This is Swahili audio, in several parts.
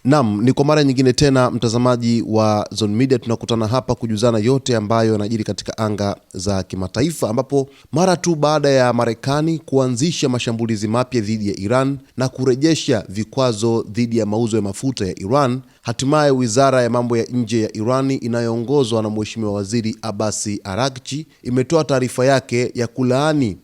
Naam, ni kwa mara nyingine tena mtazamaji wa Zone Media, tunakutana hapa kujuzana yote ambayo yanajiri katika anga za kimataifa, ambapo mara tu baada ya Marekani kuanzisha mashambulizi mapya dhidi ya Iran na kurejesha vikwazo dhidi ya mauzo ya mafuta ya Iran, hatimaye Wizara ya Mambo ya Nje ya Irani inayoongozwa na Mheshimiwa Waziri Abbas Araghchi imetoa taarifa yake ya kulaani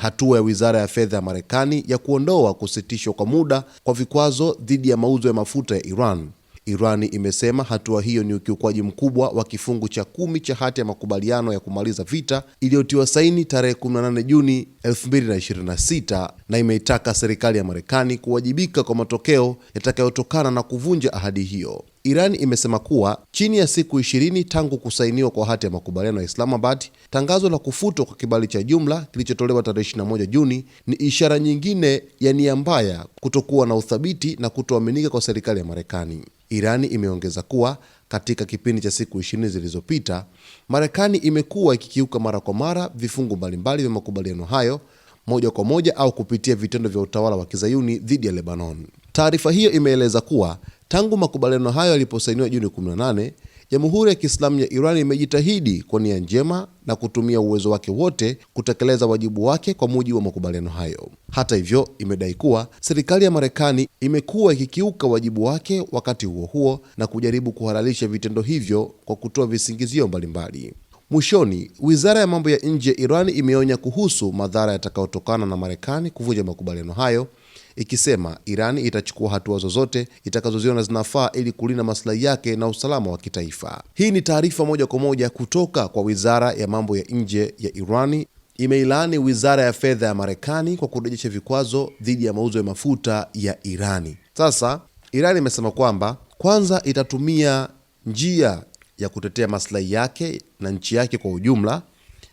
hatua ya Wizara ya Fedha ya Marekani ya kuondoa kusitishwa kwa muda kwa vikwazo dhidi ya mauzo ya mafuta ya Iran. Irani imesema hatua hiyo ni ukiukwaji mkubwa wa kifungu cha 10 cha hati ya makubaliano ya kumaliza vita iliyotiwa saini tarehe 18 Juni 2026, na imeitaka serikali ya Marekani kuwajibika kwa matokeo yatakayotokana na kuvunja ahadi hiyo. Iran imesema kuwa chini ya siku 20 tangu kusainiwa kwa hati ya makubaliano ya Islamabad, tangazo la kufutwa kwa kibali cha jumla kilichotolewa tarehe 21 Juni ni ishara nyingine ya nia mbaya, kutokuwa na uthabiti na kutoaminika kwa serikali ya Marekani. Irani imeongeza kuwa katika kipindi cha siku 20 zilizopita, Marekani imekuwa ikikiuka mara kwa mara vifungu mbalimbali vya makubaliano hayo, moja kwa moja au kupitia vitendo vya utawala wa Kizayuni dhidi ya Lebanon. Taarifa hiyo imeeleza kuwa tangu makubaliano hayo yaliposainiwa Juni 18, Jamhuri ya Kiislamu ya Iran imejitahidi kwa nia njema na kutumia uwezo wake wote kutekeleza wajibu wake kwa mujibu wa makubaliano hayo. Hata hivyo, imedai kuwa serikali ya Marekani imekuwa ikikiuka wajibu wake wakati huo huo na kujaribu kuhalalisha vitendo hivyo kwa kutoa visingizio mbalimbali. Mwishoni, Wizara ya Mambo ya Nje ya Iran imeonya kuhusu madhara yatakayotokana na Marekani kuvunja makubaliano hayo, ikisema Iran itachukua hatua zozote itakazoziona zinafaa ili kulinda maslahi yake na usalama wa kitaifa. Hii ni taarifa moja kwa moja kutoka kwa Wizara ya Mambo ya Nje ya Iran. Imeilaani Wizara ya Fedha ya Marekani kwa kurejesha vikwazo dhidi ya mauzo ya mafuta ya Irani. Sasa Iran imesema kwamba kwanza itatumia njia ya kutetea maslahi yake na nchi yake kwa ujumla,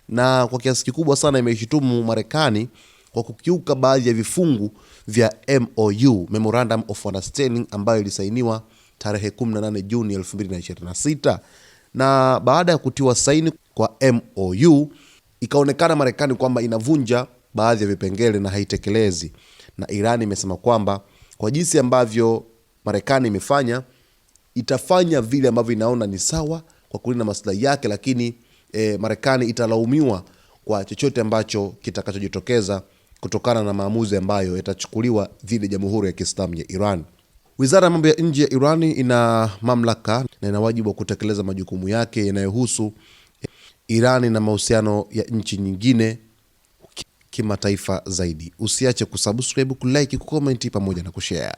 na kwa kiasi kikubwa sana imeishutumu Marekani kwa kukiuka baadhi ya vifungu vya MOU, Memorandum of Understanding, ambayo ilisainiwa tarehe 18 Juni 2026. Na baada ya kutiwa saini kwa MOU, ikaonekana Marekani kwamba inavunja baadhi ya vipengele na haitekelezi. Na Iran imesema kwamba kwa jinsi ambavyo Marekani imefanya, itafanya vile ambavyo inaona ni sawa kwa kulinda maslahi yake, lakini Marekani italaumiwa kwa chochote ambacho kitakachojitokeza kutokana na maamuzi ambayo yatachukuliwa dhidi ya Jamhuri ya Kiislamu ya Iran. Wizara ya Mambo ya Nje ya Iran ina mamlaka na ina wajibu wa kutekeleza majukumu yake yanayohusu Iran na mahusiano ya nchi nyingine kimataifa zaidi. Usiache kusubscribe, kulike, kucomment pamoja na kushare.